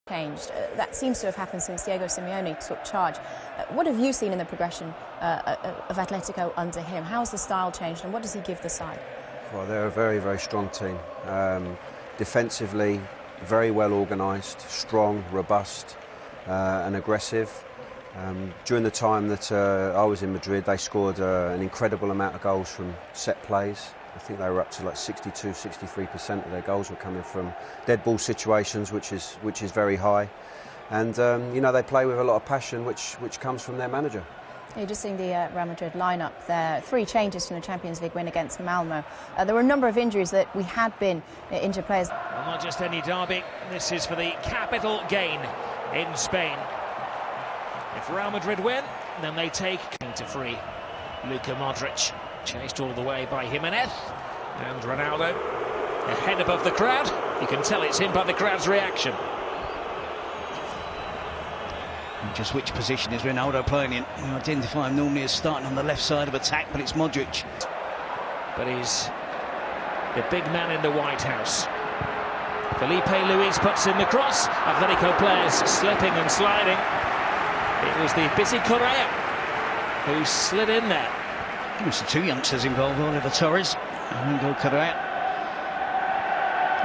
changed. That seems to have happened since Diego Simeone took charge. What have you seen in the progression of Atletico under him? How has the style changed and what does he give the side? Well, they're a very, very strong team. Defensively, very well organised, strong, robust and aggressive. During the time that I was in Madrid, they scored an incredible amount of goals from set plays. I think they were up to like 62–63% of their goals were coming from dead ball situations, which is very high. And you know, they play with a lot of passion, which comes from their manager. You're just seeing the Real Madrid lineup there. 3 changes from the Champions League win against Malmo. There were a number of injuries that we had been injured players. Well, not just any derby. This is for the capital gain in Spain. If Real Madrid win, then they take to free Luka Modric. Chased all the way by Jimenez and Ronaldo. A head above the crowd. You can tell it's him by the crowd's reaction. And just which position is Ronaldo playing in? We identify him normally as starting on the left side of attack, but it's Modric. But he's the big man in the White House. Felipe Luis puts in the cross. Atletico players slipping and sliding. It was the busy Correa who slid in there. There was 2 youngsters involved, Oliver Torres and Correa.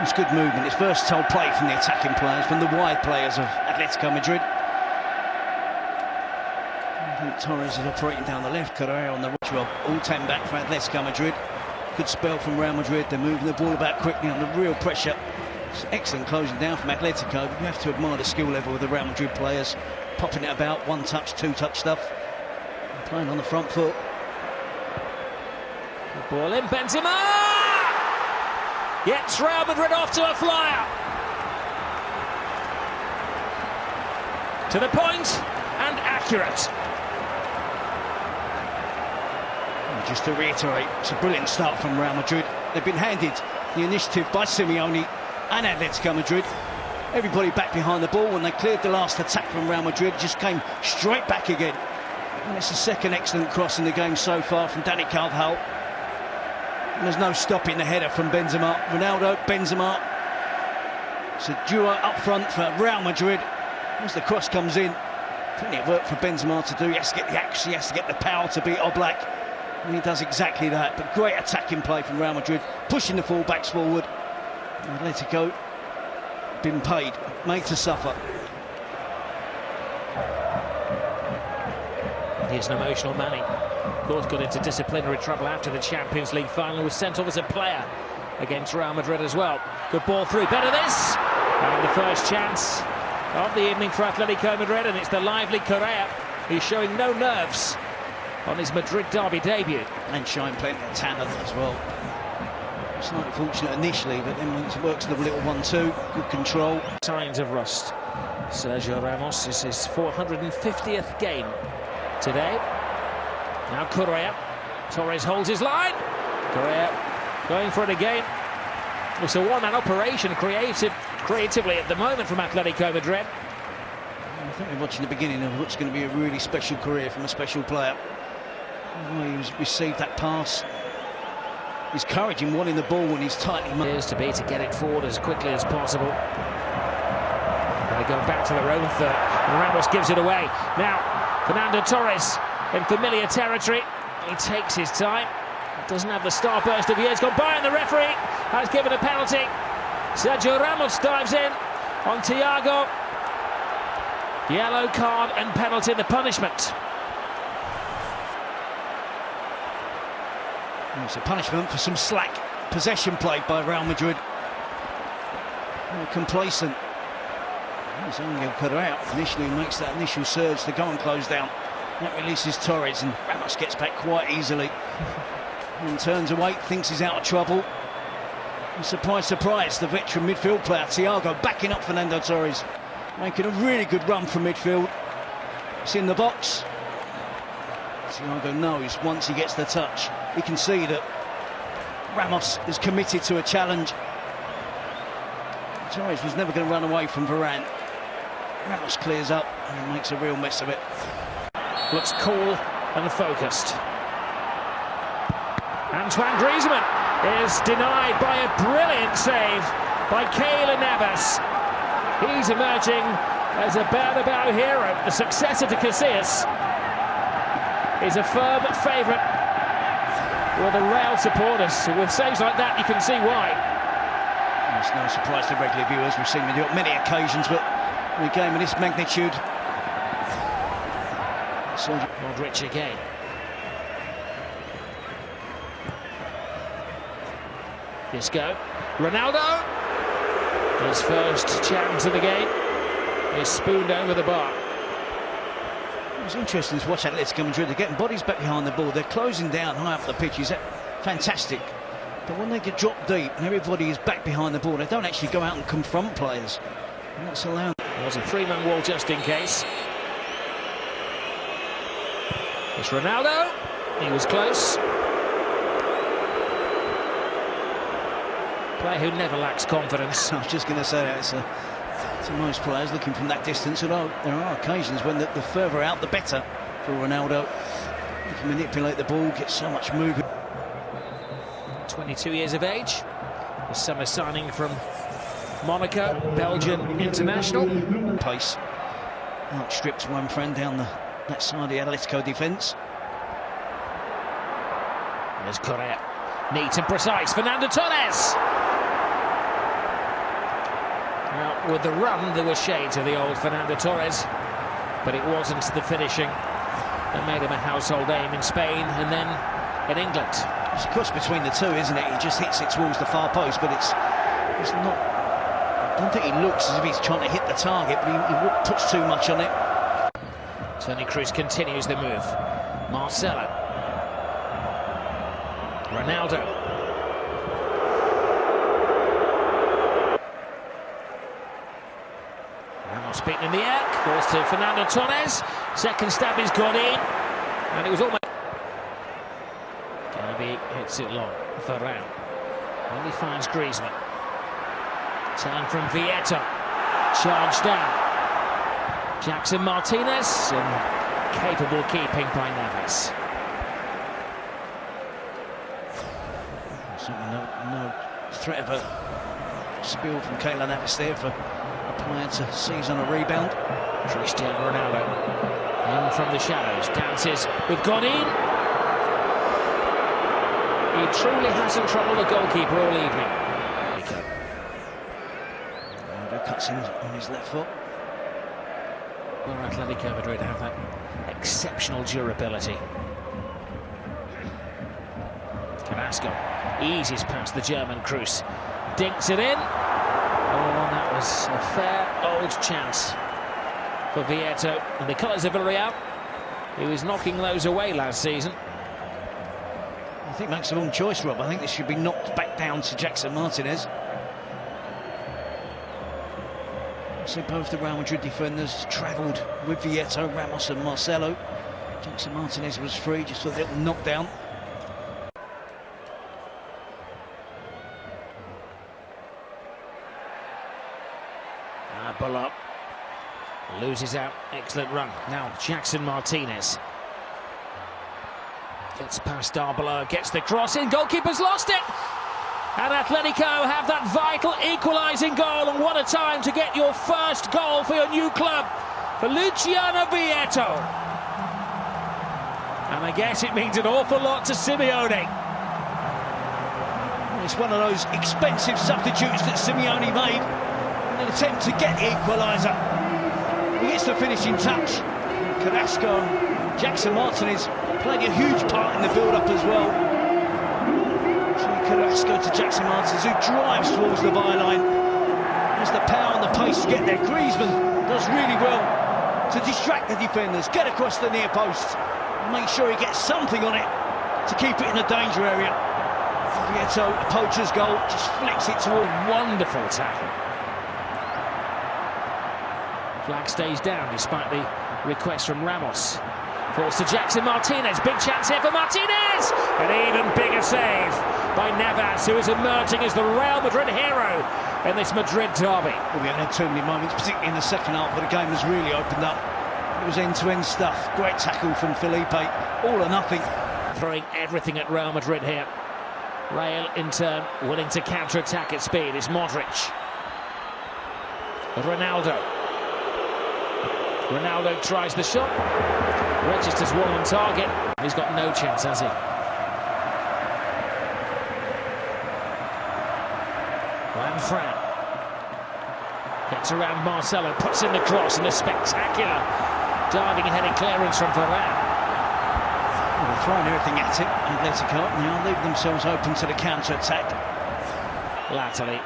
It's good movement, it's versatile play from the attacking players, from the wide players of Atletico Madrid. I think Torres is operating down the left, Correa on the right. Well, all 10 back for Atletico Madrid. Good spell from Real Madrid, they're moving the ball about quickly under real pressure. It's excellent closing down from Atletico, but you have to admire the skill level of the Real Madrid players. Popping it about, 1-touch, 2-touch stuff. Playing on the front foot. Ball in, Benzema! Gets Real Madrid off to a flyer. To the point and accurate. And just to reiterate, it's a brilliant start from Real Madrid. They've been handed the initiative by Simeone and Atletico Madrid. Everybody back behind the ball. When they cleared the last attack from Real Madrid, just came straight back again. And it's the second excellent cross in the game so far from Dani Carvajal. And there's no stopping the header from Benzema. Ronaldo, Benzema. It's a duo up front for Real Madrid. As the cross comes in, plenty of work for Benzema to do. He has to get the action, he has to get the power to beat Oblak. And he does exactly that. But great attacking play from Real Madrid, pushing the full-backs forward. And Atletico been paid, made to suffer. Here's an emotional Manny. Of course, got into disciplinary trouble after the Champions League final. Was sent off as a player against Real Madrid as well. Good ball through. Better this. And the first chance of the evening for Atletico Madrid, and it's the lively Correa who's showing no nerves on his Madrid derby debut. And showing plenty of talent as well. Slightly fortunate initially, but then once it works the little 1-2, good control. Signs of rust. Sergio Ramos is his 450th game today. Now Correa. Torres holds his line. Correa going for it again. It's a one-man operation creatively at the moment from Atletico Madrid. I think we're watching the beginning of what's going to be a really special career from a special player. He's received that pass. His courage in wanting the ball when he's tightly appears to be to get it forward as quickly as possible. They go back to their own third, and Ramos gives it away. Now, Fernando Torres in familiar territory. He takes his time. Doesn't have the starburst of years gone by, and the referee has given a penalty. Sergio Ramos dives in on Thiago. Yellow card and penalty, the punishment. It's a punishment for some slack possession play by Real Madrid. Complacent. Angel Correa initially makes that initial surge to go and close down. That releases Torres, and Ramos gets back quite easily. And turns away, thinks he's out of trouble. And surprise, surprise, the veteran midfield player, Thiago, backing up Fernando Torres. Making a really good run from midfield. It's in the box. Thiago knows once he gets the touch, he can see that Ramos is committed to a challenge. Torres was never going to run away from Varane. Ramos clears up and makes a real mess of it. Looks cool and focused. Antoine Griezmann is denied by a brilliant save by Keylor Navas. He's emerging as a Bernabeu hero. The successor to Casillas is a firm favourite with the Real supporters. With saves like that, you can see why. It's no surprise to regular viewers. We've seen them on many occasions, but in a game of this magnitude. Modric again. Isco. Ronaldo. His first chance of the game is spooned over the bar. It was interesting to watch Atletico Madrid. They're getting bodies back behind the ball. They're closing down high up the pitch. Is that fantastic? But when they get dropped deep and everybody is back behind the ball, they don't actually go out and confront players. And that's allowed. There was a three-man wall just in case. It's Ronaldo. He was close. Player who never lacks confidence. I was just going to say that. To most players looking from that distance, although there are occasions when the further out, the better for Ronaldo. He can manipulate the ball, get so much movement. 22 years of age. The summer signing from Monaco, Belgian international. Pace. Outstrips one friend down that side of the Atletico defence. There's Correa. Neat and precise. Fernando Torres. Now, with the run, there were shades of the old Fernando Torres, but it wasn't the finishing that made him a household name in Spain and then in England. It's a cross between the two, isn't it? He just hits it towards the far post, but it's not. I don't think he looks as if he's trying to hit the target, but he puts too much on it. Toni Kroos continues the move. Marcelo. Ronaldo. Ramos beaten in the air. Falls to Fernando Torres. Second stab is gone in. And it was almost... Gabi hits it long. Varane. Only finds Griezmann. Turn from Vieta. Charged down. Jackson Martinez. And capable keeping by Neves. Certainly no threat of a spill from Keylor Navas there for a player to seize on a rebound. Cristiano Ronaldo in from the shadows, dances with Godin. He truly hasn't troubled the goalkeeper all evening. Ronaldo cuts in on his left foot. Well, Atletico Madrid have that exceptional durability. Carrasco eases past the German Kroos, dinks it in. Oh, that was a fair old chance for Vieto. And the colours of Villarreal, he was knocking those away last season. I think makes the wrong choice, Rob. I think this should be knocked back down to Jackson Martinez. So both the Real Madrid defenders travelled with Vieto, Ramos and Marcelo. Jackson Martinez was free, just a little knockdown. Bullock loses out. Excellent run. Now Jackson Martinez gets past Arbeloa, gets the cross in. Goalkeeper's lost it. And Atletico have that vital equalising goal. And what a time to get your first goal for your new club, for Luciano Vieto. And I guess it means an awful lot to Simeone. It's one of those expensive substitutes that Simeone made. An attempt to get the equaliser. He gets the finishing touch. Carrasco and Jackson Martinez played a huge part in the build-up as well. So Carrasco to Jackson Martinez, who drives towards the byline. Has the power and the pace to get there. Griezmann does really well to distract the defenders, get across the near post, and make sure he gets something on it to keep it in the danger area. Vieto, a poacher's goal, just flicks it toward. Wonderful tackle. Flag stays down despite the request from Ramos. Falls to Jackson Martinez. Big chance here for Martinez! An even bigger save by Navas, who is emerging as the Real Madrid hero in this Madrid derby. Well, we haven't had too many moments, particularly in the second half, but the game has really opened up. It was end-to-end stuff. Great tackle from Felipe. All or nothing. Throwing everything at Real Madrid here. Real, in turn, willing to counter-attack at speed. It's Modric. Ronaldo. Ronaldo tries the shot, registers one on target. He's got no chance, has he? Fran gets around Marcelo, puts in the cross, and a spectacular diving and heading clearance from Varane. Well, they're throwing everything at it, Atletico. Now leave themselves open to the counter-attack. Latterly.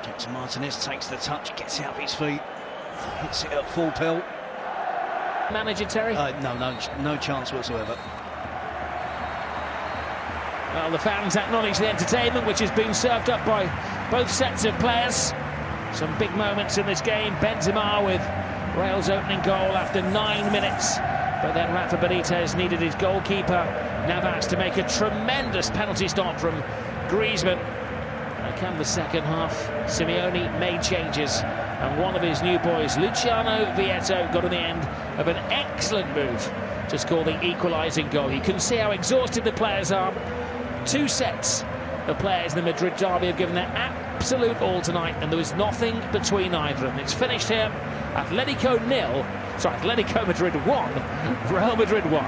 Jackson Martinez takes the touch, gets out of his feet, hits it at full pelt. Manager Terry? No chance whatsoever. Well, the fans acknowledge the entertainment which has been served up by both sets of players. Some big moments in this game. Benzema with Real's opening goal after 9 minutes. But then Rafa Benitez needed his goalkeeper, Navas, to make a tremendous penalty stop from Griezmann. And come the second half, Simeone made changes. And one of his new boys, Luciano Vietto, got on the end of an excellent move to score the equalising goal. You can see how exhausted the players are. 2 sets of players in the Madrid derby have given their absolute all tonight, and there was nothing between either of them. It's finished here. Atletico Madrid 1, Real Madrid 1.